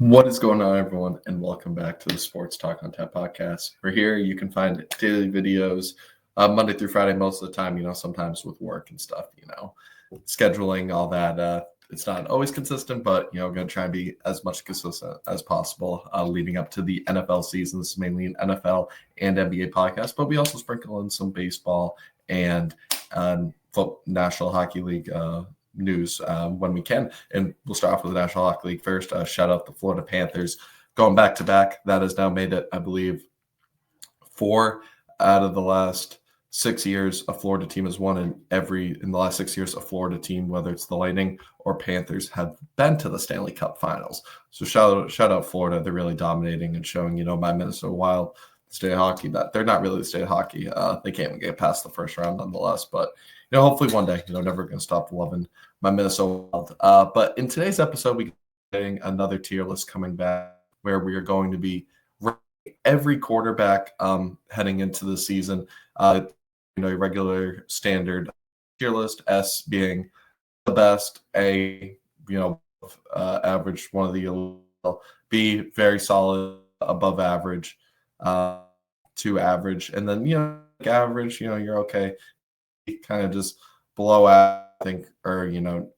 What is going on, everyone, and welcome back to the Sports Talk on Tap podcast. We're here. You can find daily videos Monday through Friday most of the time, sometimes with work and stuff, scheduling, all that. It's not always consistent, but, going to try and be as much consistent as possible leading up to the NFL season. This is mainly an NFL and NBA podcast, but we also sprinkle in some baseball and National Hockey League news when we can. And we'll start off with the National Hockey League first. Shout out the Florida Panthers going back to back. That has now made it, I believe, 4 out of the last 6 years. A Florida team has won in the last 6 years. A Florida team, whether it's the Lightning or Panthers, have been to the Stanley Cup Finals. So shout out Florida. They're really dominating and showing, my Minnesota Wild, the state of hockey, that they're not really the state of hockey. They can't even get past the first round nonetheless, but hopefully one day, never going to stop loving my Minnesota Wild. But in today's episode, we're getting another tier list coming back where we are going to be ranking every quarterback heading into the season. Your regular standard tier list, S being the best, A, average, one of the elite, B, very solid, above average, 2 average, and then, average, you're okay. Kind of just below average, I think, or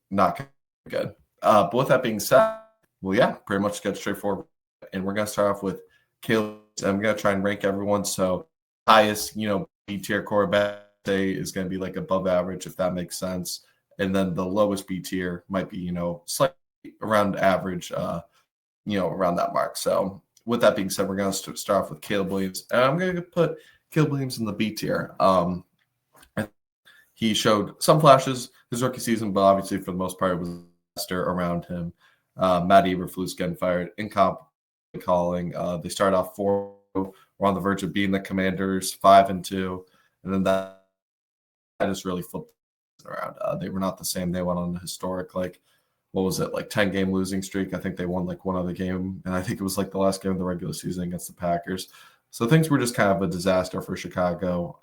not good. But with that being said, pretty much get straightforward, and we're gonna start off with Caleb. I'm gonna try and rank everyone. So highest, B tier quarterback is gonna be like above average, if that makes sense, and then the lowest B tier might be slightly around average, around that mark. So with that being said, we're gonna start off with Caleb Williams, and I'm gonna put Caleb Williams in the B tier. He showed some flashes his rookie season, but obviously for the most part it was a disaster around him. Matt Eberflus getting fired, incompetent calling. They started off 4, were on the verge of being the Commanders 5-2, and then that just really flipped around. They were not the same. They went on a historic 10-game losing streak. I think they won one other game, and I think it was the last game of the regular season against the Packers. So things were just kind of a disaster for Chicago.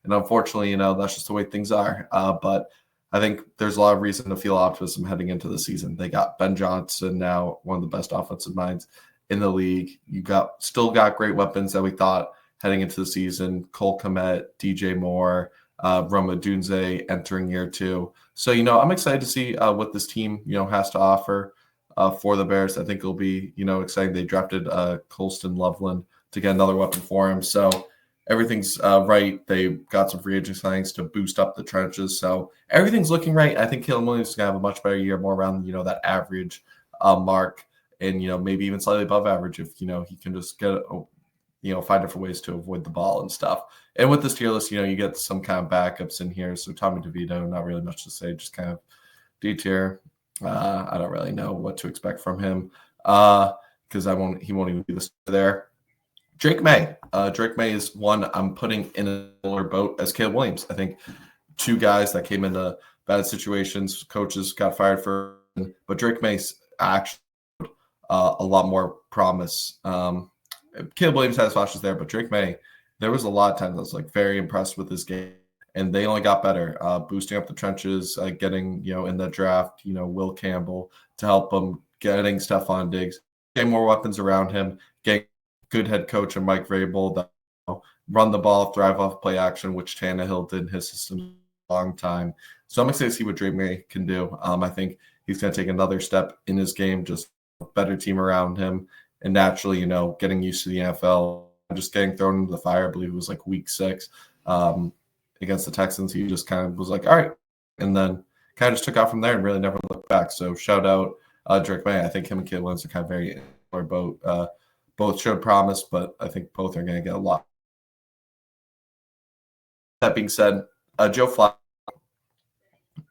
And unfortunately, that's just the way things are. But I think there's a lot of reason to feel optimism heading into the season. They got Ben Johnson now, one of the best offensive minds in the league. You still got great weapons that we thought heading into the season. Cole Kmet, DJ Moore, Roma Dunze entering year 2. So, I'm excited to see what this team, has to offer for the Bears. I think it'll be, exciting. They drafted Colston Loveland to get another weapon for him. So everything's right. They got some free agent signings to boost up the trenches. So everything's looking right. I think Caleb Williams is going to have a much better year, more around, that average mark, and, maybe even slightly above average if, he can just get, find different ways to avoid the ball and stuff. And with this tier list, you get some kind of backups in here. So Tommy DeVito, not really much to say, just kind of D tier. I don't really know what to expect from him because he won't even be the starter there. Drake May. Drake May is one I'm putting in a similar boat as Caleb Williams. I think 2 guys that came into bad situations, coaches got fired for, but Drake May's actually a lot more promise. Caleb Williams has flashes there, but Drake May, there was a lot of times I was very impressed with his game, and they only got better, boosting up the trenches, getting, in the draft, Will Campbell to help them, getting Stephon Diggs, getting more weapons around him, getting good head coach and Mike Vrabel that run the ball, thrive off play action, which Tannehill did in his system a long time. So I'm excited to see what Drake May can do. I think he's going to take another step in his game, just a better team around him, and naturally, getting used to the NFL, just getting thrown into the fire. I believe it was week 6 against the Texans. He just kind of was all right, and then kind of just took off from there and really never looked back. So shout out Drake May. I think him and Caleb Williams are kind of very in our boat. Both showed promise, but I think both are going to get a lot. That being said, Joe Flacco,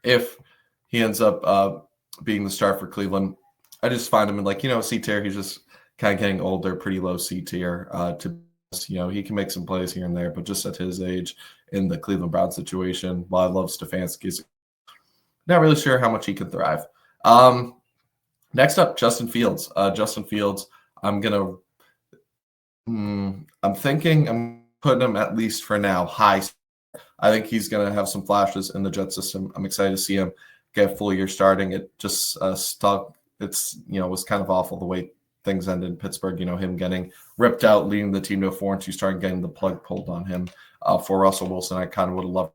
if he ends up being the star for Cleveland, I just find him in C tier. He's just kind of getting older, pretty low C tier. He can make some plays here and there, but just at his age in the Cleveland Browns situation, while I love Stefanski, not really sure how much he can thrive. Next up, Justin Fields. Justin Fields, I'm thinking I'm putting him at least for now high. I think he's going to have some flashes in the Jet system. I'm excited to see him get a full year starting. It just stuck. It's was kind of awful the way things ended in Pittsburgh, him getting ripped out, leading the team to a 4-2 start and getting the plug pulled on him for Russell Wilson. I kind of would have loved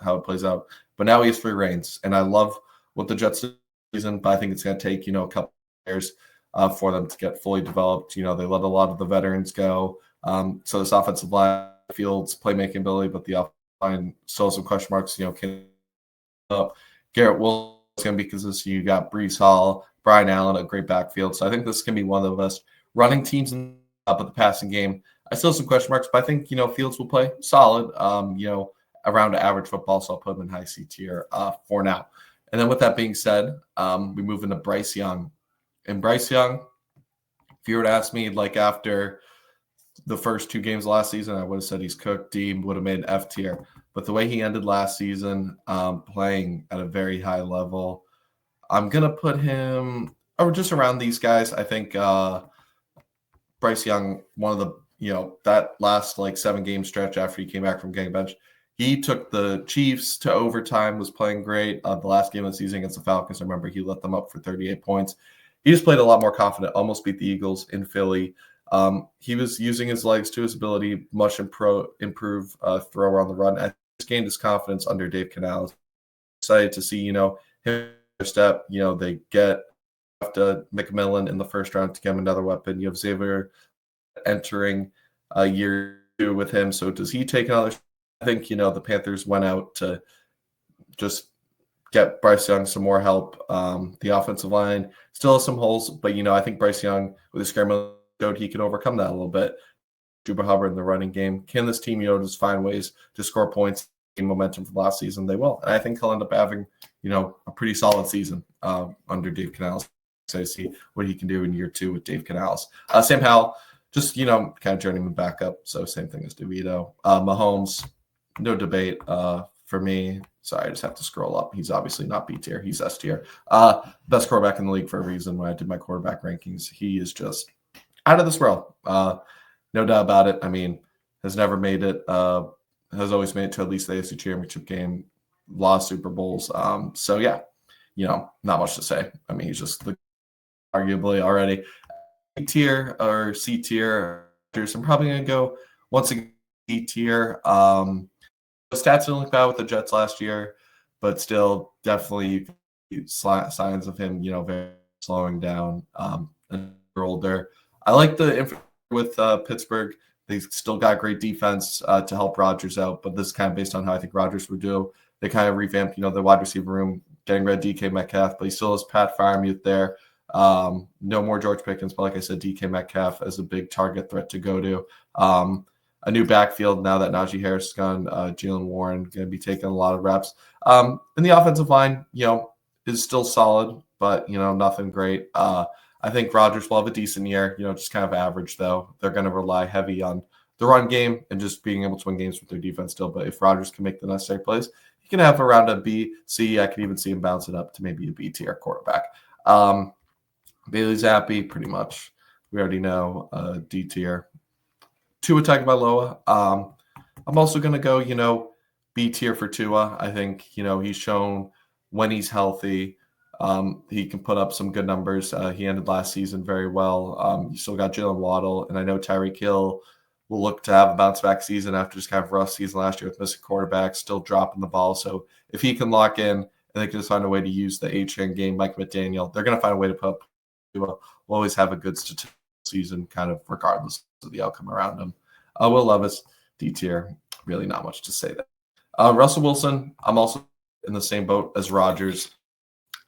how it plays out. But now he has free reigns, and I love what the Jets did this season, but I think it's going to take, a couple of years for them to get fully developed. They let a lot of the veterans go. So this offensive line fields playmaking ability, but the offensive line still has some question marks. Can up Garrett Wilson is going to be consistent. You got Brees Hall, Brian Allen, a great backfield. So I think this can be one of the best running teams in the passing game. I still have some question marks, but I think Fields will play solid. Around average football, so I'll put him in high C tier for now. And then with that being said, we move into Bryce Young. And Bryce Young, if you were to ask me, like after the first 2 games last season, I would have said he's cooked. D would have made an F tier. But the way he ended last season, playing at a very high level, I'm going to put him just around these guys. I think Bryce Young, one of the, that last 7-game stretch after he came back from getting benched, he took the Chiefs to overtime, was playing great. The last game of the season against the Falcons, I remember he let them up for 38 points. He just played a lot more confident, almost beat the Eagles in Philly. He was using his legs to his ability, much improve thrower on the run. I just gained his confidence under Dave Canales. Excited to see, him step. They get after McMillan in the first round to get him another weapon. You have Xavier entering year 2 with him. So does he take another? I think, the Panthers went out to just get Bryce Young some more help. The offensive line still has some holes, but, I think Bryce Young, with his scramble, showed he can overcome that a little bit. Juba Hubbard in the running game. Can this team, just find ways to score points, gain momentum from last season? They will. And I think he'll end up having, a pretty solid season under Dave Canales. So I see what he can do in year 2 with Dave Canales. Sam Howell, just, kind of journeyman back up. So same thing as DeVito. Mahomes, no debate for me. Sorry, I just have to scroll up. He's obviously not B tier. He's S tier. Best quarterback in the league for a reason. When I did my quarterback rankings, he is just out of this world. No doubt about it. I mean, has never made it. Has always made it to at least the AFC Championship game. Lost Super Bowls. So yeah, not much to say. I mean, he's just arguably already A tier or C tier. I'm probably going to go once again C tier. The stats didn't look bad with the Jets last year, but still definitely signs of him, very slowing down and older. I like the with Pittsburgh. They still got great defense to help Rodgers out, but this is kind of based on how I think Rodgers would do. They kind of revamped, the wide receiver room, getting rid of DK Metcalf, but he still has Pat Freiermuth there. No more George Pickens, but like I said, DK Metcalf as a big target threat to go to. A new backfield now that Najee Harris is gone. Jalen Warren going to be taking a lot of reps. And the offensive line, is still solid, but, nothing great. I think Rodgers will have a decent year, just kind of average, though. They're going to rely heavy on the run game and just being able to win games with their defense still. But if Rodgers can make the necessary plays, he can have around a B, C. I can even see him bounce it up to maybe a B tier quarterback. Bailey Zappi, pretty much. We already know D tier. Tua Tagovailoa. I'm also going to go, B tier for Tua. I think, he's shown when he's healthy, he can put up some good numbers. He ended last season very well. You still got Jalen Waddle, and I know Tyreek Hill will look to have a bounce-back season after just kind of rough season last year with missing quarterbacks, still dropping the ball. So if he can lock in and they can just find a way to use the H-chain game, Mike McDaniel, they're going to find a way to put up. We'll always have a good statistical season, kind of regardless of the outcome around him. Will Levis, D tier, really not much to say there. Russell Wilson, I'm also in the same boat as Rodgers,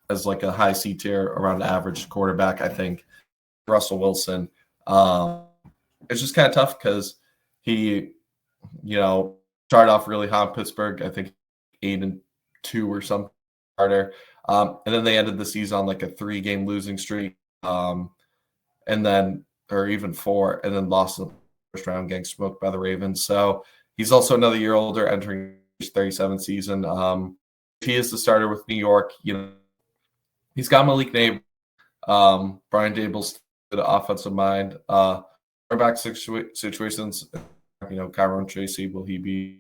as like a high C tier, around average quarterback. I think Russell Wilson, it's just kind of tough because he, started off really hot in Pittsburgh. I think 8-2 or something harder. And then they ended the season on like a 3-game losing streak. And then, or even 4, and then lost the first round, getting smoked by the Ravens. So he's also another year older, entering his 37th season. He is the starter with New York. He's got Malik Nabers. Brian Dable's the offensive mind. Quarterback situations, Kyron Tracy, will he be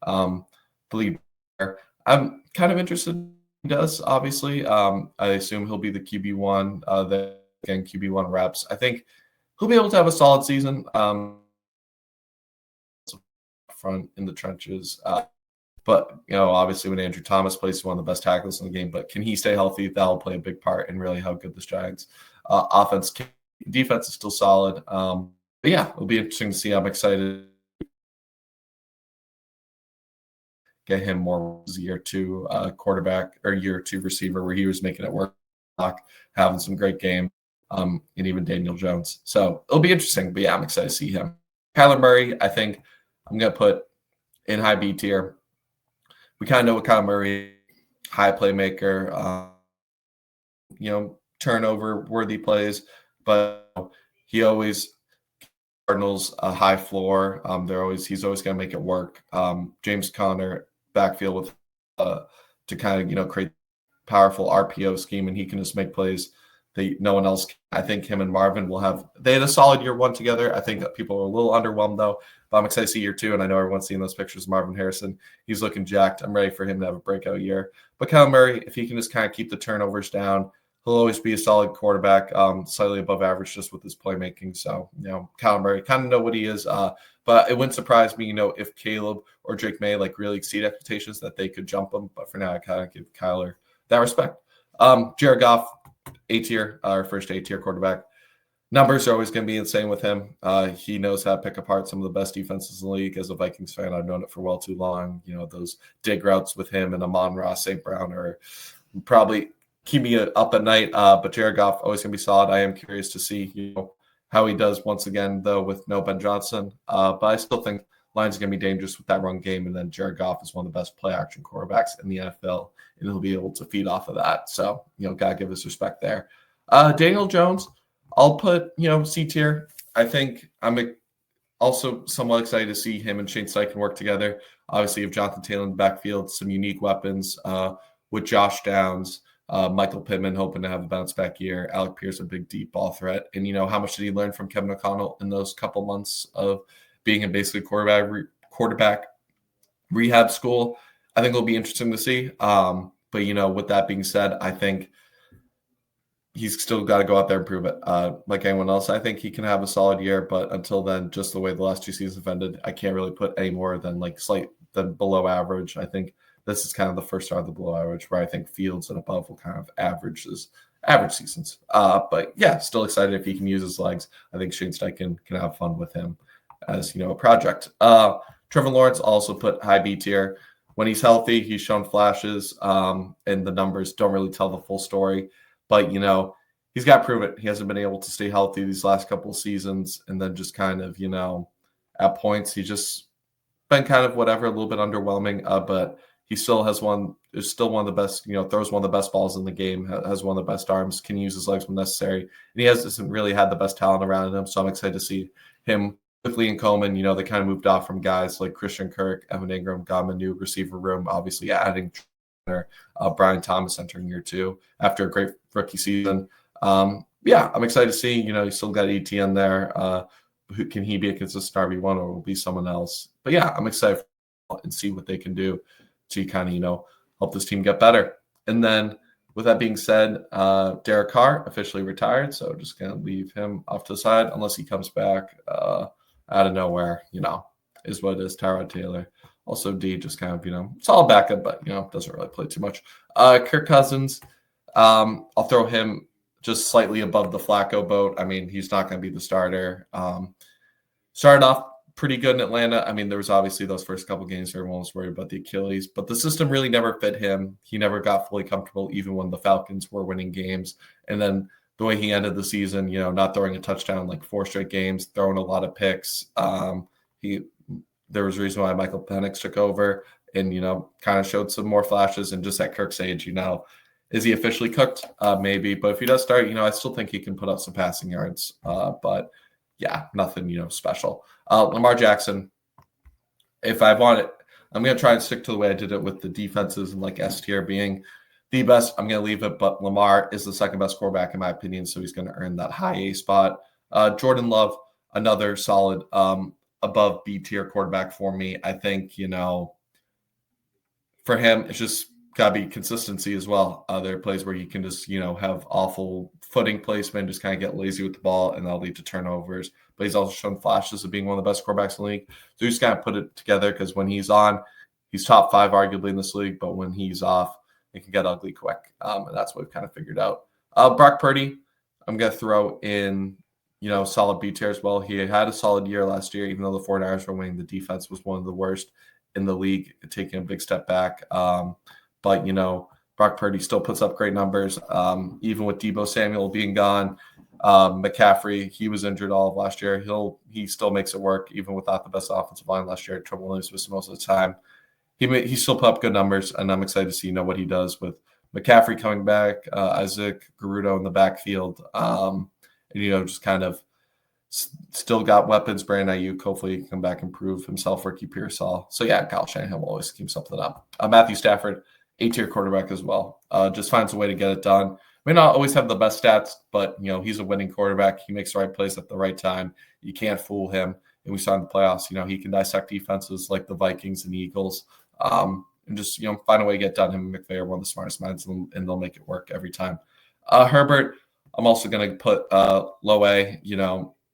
the lead player? I'm kind of interested in what he does, obviously. I assume he'll be the QB1 that getting QB1 reps. I think he'll be able to have a solid season. Front in the trenches. But, obviously when Andrew Thomas plays, he's one of the best tackles in the game. But can he stay healthy? That'll play a big part in really how good this Giants defense is still solid. But yeah, it'll be interesting to see. I'm excited to get him more year 2 quarterback or year 2 receiver where he was making it work, having some great game, and even Daniel Jones. So it'll be interesting. But yeah, I'm excited to see him. Kyler Murray, I think I'm going to put in high B tier. We kind of know what Kyler Murray, high playmaker, turnover-worthy plays, but he always Cardinals a high floor. He's always going to make it work. James Conner backfield with to kind of create powerful RPO scheme, and he can just make plays that no one else can. I think him and Marvin they had a solid year 1 together. I think that people are a little underwhelmed though, but I'm excited to see year 2, and I know everyone's seen those pictures of Marvin Harrison. He's looking jacked. I'm ready for him to have a breakout year. But Kyler Murray, if he can just kind of keep the turnovers down, he'll always be a solid quarterback, slightly above average just with his playmaking. So, Kyler Murray, kind of know what he is. But it wouldn't surprise me, if Caleb or Drake May really exceed expectations that they could jump him. But for now, I kind of give Kyler that respect. Jared Goff, A-tier, our first A-tier quarterback. Numbers are always going to be insane with him. He knows how to pick apart some of the best defenses in the league. As a Vikings fan, I've known it for well too long. Those dig routes with him and Amon-Ra St. Brown are probably keep me up at night. But Jared Goff always going to be solid. I am curious to see how he does once again, though, with no Ben Johnson. But I still think Lions are going to be dangerous with that run game. And then Jared Goff is one of the best play-action quarterbacks in the NFL, and he'll be able to feed off of that. So, got to give his respect there. Daniel Jones, I'll put, C tier. I think I'm also somewhat excited to see him and Shane Steichen work together. Obviously, you have Jonathan Taylor in the backfield, some unique weapons with Josh Downs, Michael Pittman hoping to have a bounce-back year, Alec Pierce a big deep ball threat. And, how much did he learn from Kevin O'Connell in those couple months of being in basically quarterback rehab school? I think it'll be interesting to see. But, with that being said, I think he's still got to go out there and prove it. Like anyone else, I think he can have a solid year. But until then, just the way the last 2 seasons have ended, I can't really put any more than than below average. I think this is kind of the first start of the below average, where I think Fields and above will kind of average seasons. But yeah, still excited if he can use his legs. I think Shane Steichen can have fun with him as a project. Trevor Lawrence also put high B tier. When he's healthy, he's shown flashes, and the numbers don't really tell the full story. But he's got to prove it. He hasn't been able to stay healthy these last couple of seasons, and then just kind of at points he's just been kind of whatever, a little bit underwhelming. But he still is still one of the best, throws one of the best balls in the game, has one of the best arms, can use his legs when necessary. And he hasn't really had the best talent around him. So I'm excited to see him with Lee and Coleman. They kind of moved off from guys like Christian Kirk, Evan Ingram, got him a new receiver room, obviously adding Brian Thomas entering year 2 after a great rookie season. Yeah, I'm excited to see, you still got ETN there. Can he be a consistent RB1 or will be someone else? But yeah, I'm excited and see what they can do to kind of, help this team get better. And then with that being said, Derek Carr officially retired. So just going to leave him off to the side unless he comes back out of nowhere, is what it is. Tyrod Taylor. Also, D just kind of, solid backup, but, doesn't really play too much. Kirk Cousins, I'll throw him just slightly above the Flacco boat. I mean, he's not going to be the starter. Started off pretty good in Atlanta. I mean, there was obviously those first couple games where everyone was worried about the Achilles, but the system really never fit him. He never got fully comfortable, even when the Falcons were winning games. And then the way he ended the season, not throwing a touchdown 4 straight games, throwing a lot of picks. There was a reason why Michael Penix took over and, kind of showed some more flashes. And just at Kirk's age, is he officially cooked? Maybe. But if he does start, I still think he can put up some passing yards. But yeah, nothing, special. Lamar Jackson, if I want it, I'm going to try and stick to the way I did it with the defenses and S tier being the best. I'm going to leave it, but Lamar is the second best quarterback in my opinion, so he's going to earn that high A spot. Jordan Love, another solid above B tier quarterback for me. I think, for him, it's just gotta be consistency as well. There are plays where he can just, have awful footing placement, just kind of get lazy with the ball, and that'll lead to turnovers. But he's also shown flashes of being one of the best quarterbacks in the league. So he's got to put it together because when he's on, he's top 5 arguably in this league. But when he's off, it can get ugly quick. And that's what we've kind of figured out. Brock Purdy, I'm going to throw in, solid B tier as well. He had a solid year last year, even though the 49ers were winning. The defense was one of the worst in the league, taking a big step back. But, Brock Purdy still puts up great numbers, even with Deebo Samuel being gone. McCaffrey, he was injured all of last year. He still makes it work, even without the best offensive line last year. Trevor Williams was most of the time. He still put up good numbers, and I'm excited to see what he does with McCaffrey coming back, Isaac Garudo in the backfield, and just kind of still got weapons. Brandon Ayuk, hopefully he can come back and prove himself. Ricky Pearsall. So yeah, Kyle Shanahan will always keep something up. Matthew Stafford, A-tier quarterback as well. Just finds a way to get it done. May not always have the best stats, but he's a winning quarterback. He makes the right plays at the right time. You can't fool him. And we saw in the playoffs, he can dissect defenses like the Vikings and Eagles, and just find a way to get done. Him and McVay are one of the smartest minds, and they'll make it work every time. Herbert, I'm also going to put low A.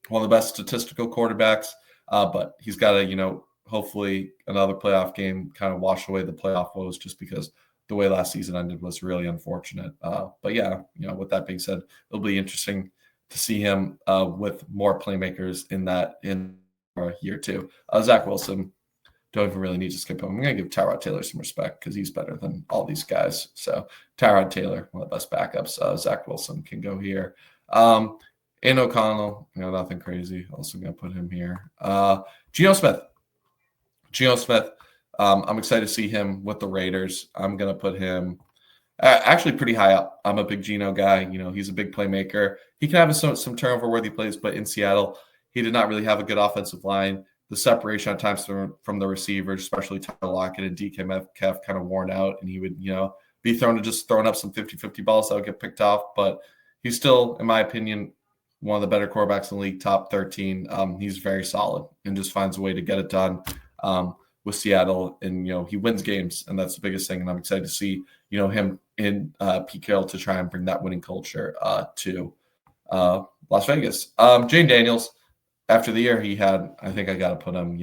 One of the best statistical quarterbacks, but he's got to hopefully another playoff game kind of wash away the playoff woes, just because the way last season ended was really unfortunate. But yeah, with that being said, it'll be interesting to see him with more playmakers in year 2. Zach Wilson, don't even really need to skip him. I'm going to give Tyrod Taylor some respect because he's better than all these guys. So Tyrod Taylor, one of the best backups. Zach Wilson can go here. And O'Connell, nothing crazy. Also going to put him here. Geno Smith. I'm excited to see him with the Raiders. I'm going to put him actually pretty high up. I'm a big Geno guy. He's a big playmaker. He can have some turnover-worthy plays, but in Seattle, he did not really have a good offensive line. The separation at times from the receivers, especially Tyler Lockett and DK Metcalf, kind of worn out, and he would, be throwing up some 50-50 balls that would get picked off. But he's still, in my opinion, one of the better quarterbacks in the league, top 13. He's very solid and just finds a way to get it done with Seattle. And, he wins games, and that's the biggest thing. And I'm excited to see, him in Pete Carroll to try and bring that winning culture to Las Vegas. Jane Daniels, after the year he had, I think I got to put him,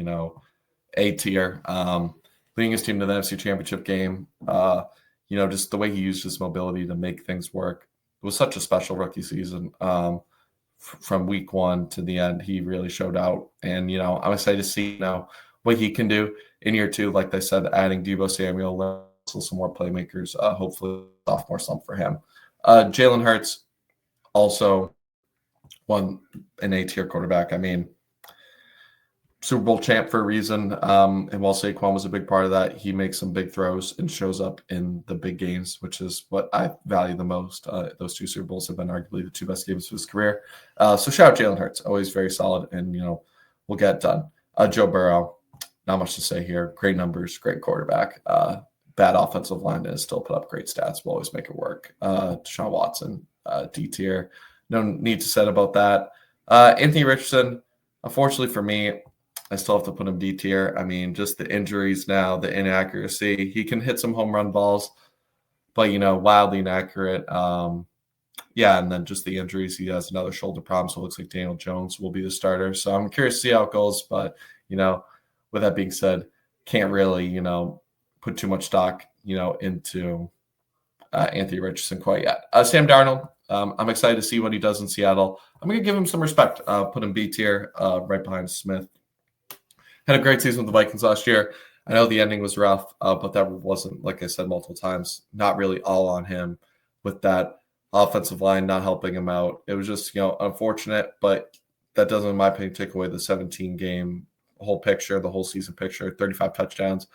A tier. Leading his team to the NFC Championship game, just the way he used his mobility to make things work. It was such a special rookie season. From week 1 to the end, he really showed out. And, I'm excited to see what he can do in year 2. Like I said, adding Deebo Samuel, some more playmakers, hopefully sophomore slump for him. Jalen Hurts, also an A-tier quarterback. I mean, Super Bowl champ for a reason. And while Saquon was a big part of that, he makes some big throws and shows up in the big games, which is what I value the most. Those 2 Super Bowls have been arguably the 2 best games of his career. So shout out Jalen Hurts, always very solid, and we'll get it done. Joe Burrow, not much to say here. Great numbers, great quarterback. Bad offensive line is still put up great stats. We'll always make it work. Deshaun Watson, D tier. No need to say about that. Anthony Richardson, unfortunately for me, I still have to put him D tier. I mean, just the injuries now, the inaccuracy. He can hit some home run balls, but, wildly inaccurate. And then just the injuries. He has another shoulder problem, so it looks like Daniel Jones will be the starter. So I'm curious to see how it goes. But, with that being said, can't really, put too much stock, into Anthony Richardson quite yet. Sam Darnold, I'm excited to see what he does in Seattle. I'm going to give him some respect. Put him B tier, right behind Smith. Had a great season with the Vikings last year. I know the ending was rough, but that wasn't, like I said multiple times, not really all on him with that offensive line not helping him out. It was just, unfortunate, but that doesn't, in my opinion, take away the 17-game whole picture, the whole season picture, 35 touchdowns,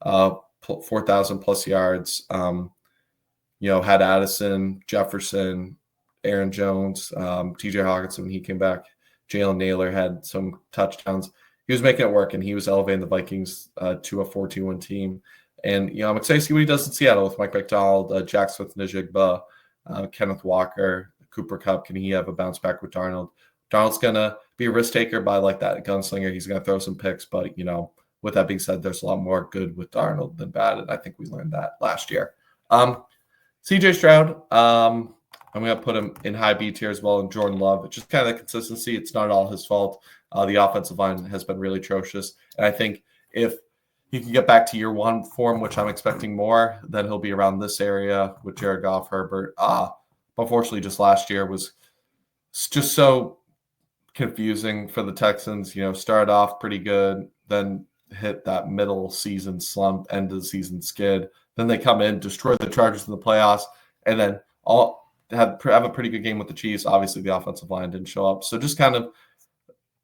4,000 plus yards. Had Addison, Jefferson, Aaron Jones, TJ Hawkinson when he came back. Jalen Naylor had some touchdowns. He was making it work, and he was elevating the Vikings to a 14-1 team. And, I'm excited to see what he does in Seattle with Mike McDonald, Jack Smith-Njigba, Kenneth Walker, Cooper Kupp. Can he have a bounce back with Darnold? Darnold's going to be a risk taker by like that gunslinger. He's going to throw some picks, but, with that being said, there's a lot more good with Darnold than bad, and I think we learned that last year. CJ Stroud, I'm going to put him in high B tier as well, and Jordan Love. It's just kind of the consistency. It's not all his fault. The offensive line has been really atrocious. And I think if he can get back to year one form, which I'm expecting more, then he'll be around this area with Jared Goff, Herbert. Unfortunately, just last year was just so confusing for the Texans. Started off pretty good, then hit that middle season slump, end of the season skid. Then they come in, destroy the Chargers in the playoffs, and then have a pretty good game with the Chiefs. Obviously, the offensive line didn't show up. So just kind of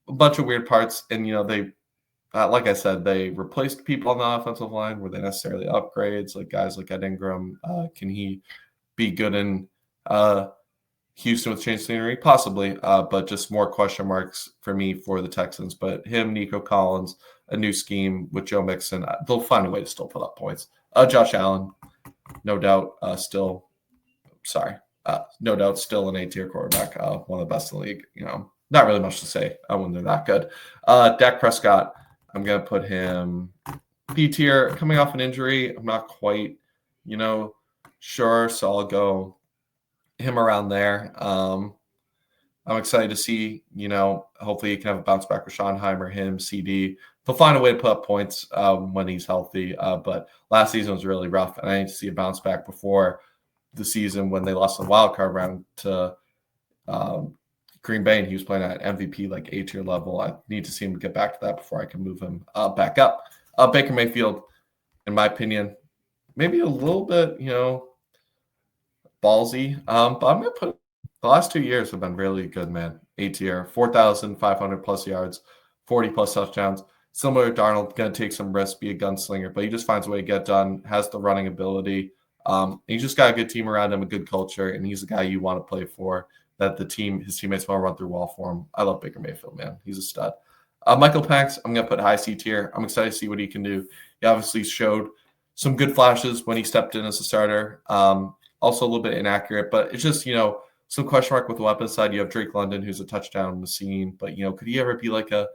a bunch of weird parts. And, they, like I said, they replaced people on the offensive line. Were they necessarily upgrades? Like guys like Ed Ingram, can he be good in Houston with change scenery? Possibly, but just more question marks for me for the Texans. But him, Nico Collins, a new scheme with Joe Mixon, they'll find a way to still put up points. Josh Allen, no doubt, still an A-tier quarterback, one of the best in the league. Not really much to say when they're that good. Dak Prescott, I'm going to put him B-tier, coming off an injury. I'm not quite, sure, so I'll go him around there. I'm excited to see, hopefully he can have a bounce back with Schottenheimer, him, CD. They'll find a way to put up points when he's healthy. But last season was really rough, and I need to see a bounce back before the season when they lost the wild card round to Green Bay, and he was playing at MVP like A-tier level. I need to see him get back to that before I can move him back up. Baker Mayfield, in my opinion, maybe a little bit, ballsy. But I'm going to put the last 2 years have been really good, man. A-tier, 4,500 plus yards, 40 plus touchdowns. Similar to Darnold, going to take some risks, be a gunslinger, but he just finds a way to get done, has the running ability. He's just got a good team around him, a good culture, and he's a guy you want to play for, that his teammates want to run through wall for him. I love Baker Mayfield, man. He's a stud. Michael Penix, I'm going to put high C tier. I'm excited to see what he can do. He obviously showed some good flashes when he stepped in as a starter. Also a little bit inaccurate, but it's just, some question mark with the weapon side. You have Drake London, who's a touchdown machine, but, could he ever be like a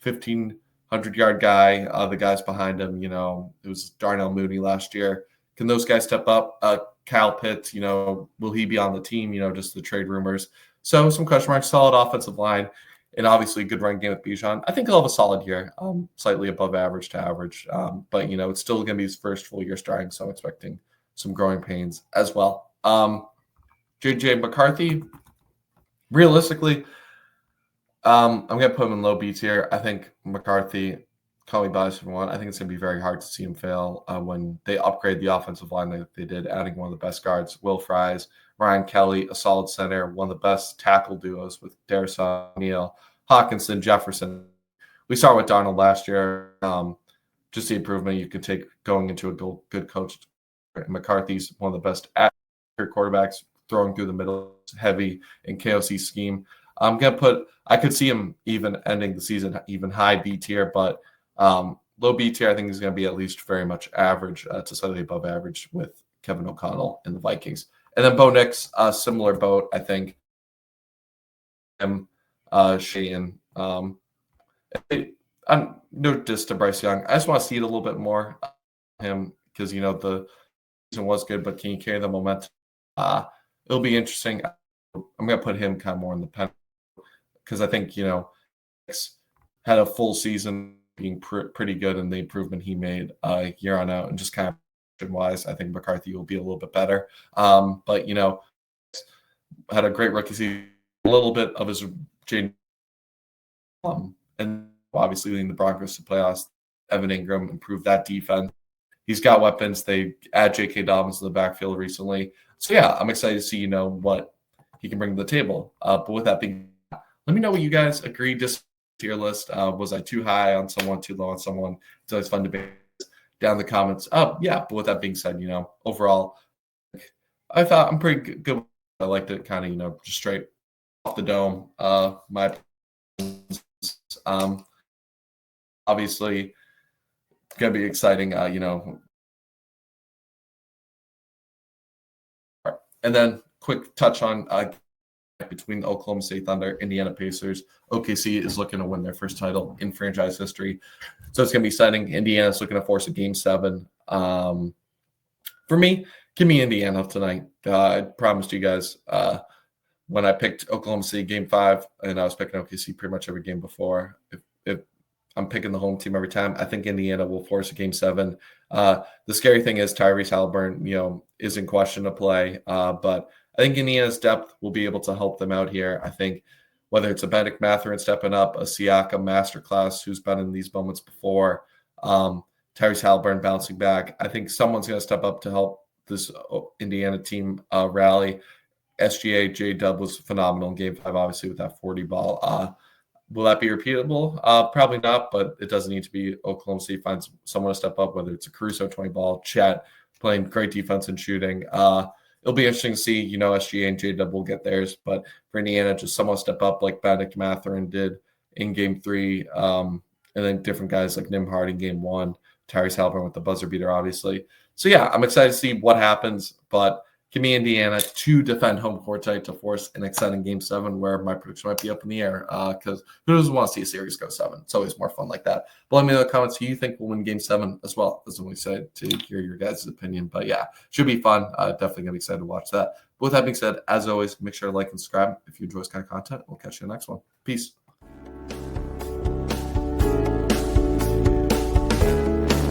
1,500-yard guy? The guys behind him, it was Darnell Mooney last year. Can those guys step up? Kyle Pitts, will he be on the team? Just the trade rumors. So some question marks, solid offensive line, and obviously good run game with Bijan. I think he'll have a solid year, slightly above average to average. But, it's still going to be his first full year starting, so I'm expecting some growing pains as well. J.J. McCarthy, realistically, I'm going to put him in low B tier. I think McCarthy, call me biased if you want, I think it's going to be very hard to see him fail when they upgrade the offensive line like they did, adding one of the best guards, Will Fries, Ryan Kelly, a solid center, one of the best tackle duos with Darius O'Neal, Hawkinson, Jefferson. We saw with Darnold last year, just the improvement you could take going into a good coach. McCarthy's one of the best quarterbacks, throwing through the middle, heavy in KOC scheme. I could see him even ending the season even high B tier, but low B tier, I think is going to be at least very much average to slightly above average with Kevin O'Connell and the Vikings. And then Bo Nix, similar boat, I think. Sheehan. I'm no diss to Bryce Young. I just want to see it a little bit more him because the season was good, but can you carry the momentum? It'll be interesting. I'm going to put him kind of more in the pen because I think had a full season being pretty good, and the improvement he made year on out, and just kind of wise, I think McCarthy will be a little bit better. But had a great rookie season, a little bit of his and obviously leading the Broncos to playoffs. Evan Ingram improved that defense. He's got weapons. They add J.K. Dobbins to the backfield recently. So, yeah, I'm excited to see, what he can bring to the table. But with that being, let me know what you guys agree. Just tier list. Was I too high on someone, too low on someone? It's always fun debate down in the comments. Yeah, but with that being said, overall, I thought I'm pretty good. I liked it kind of, just straight off the dome. My obviously going to be exciting, And then quick touch on between the Oklahoma State Thunder, Indiana Pacers. OKC is looking to win their first title in franchise history. So it's going to be exciting. Indiana's looking to force a Game 7. For me, Give me Indiana tonight. I promised you guys when I picked Oklahoma City game 5, and I was picking OKC pretty much every game before. If I'm picking the home team every time, I think Indiana will force a game 7. The scary thing is Tyrese Halliburton, is in question to play, but I think Indiana's depth will be able to help them out here. I think whether it's a Benedict Mathurin stepping up, a Siakam masterclass who's been in these moments before, Tyrese Halliburton bouncing back, I think someone's going to step up to help this Indiana team rally. SGA J-Dub was phenomenal in Game 5, obviously, with that 40 ball. Will that be repeatable? Probably not, but it doesn't need to be. Oklahoma City finds someone to step up, whether it's a Caruso 20 ball, Chet playing great defense and shooting. It'll be interesting to see, SGA and J-Dub will get theirs, but for Indiana, just someone step up like Benedict Mathurin did in Game 3, and then different guys like Nimhard in Game 1, Tyrese Halliburton with the buzzer beater, obviously. So, yeah, I'm excited to see what happens, but give me Indiana to defend home court tonight to force an exciting Game 7 where my prediction might be up in the air because who doesn't want to see a series go 7? It's always more fun like that. But let me know in the comments who you think will win Game 7 as well. As we said, to hear your guys' opinion. But yeah, should be fun. Definitely going to be excited to watch that. But with that being said, as always, make sure to like and subscribe if you enjoy this kind of content. We'll catch you in the next one. Peace.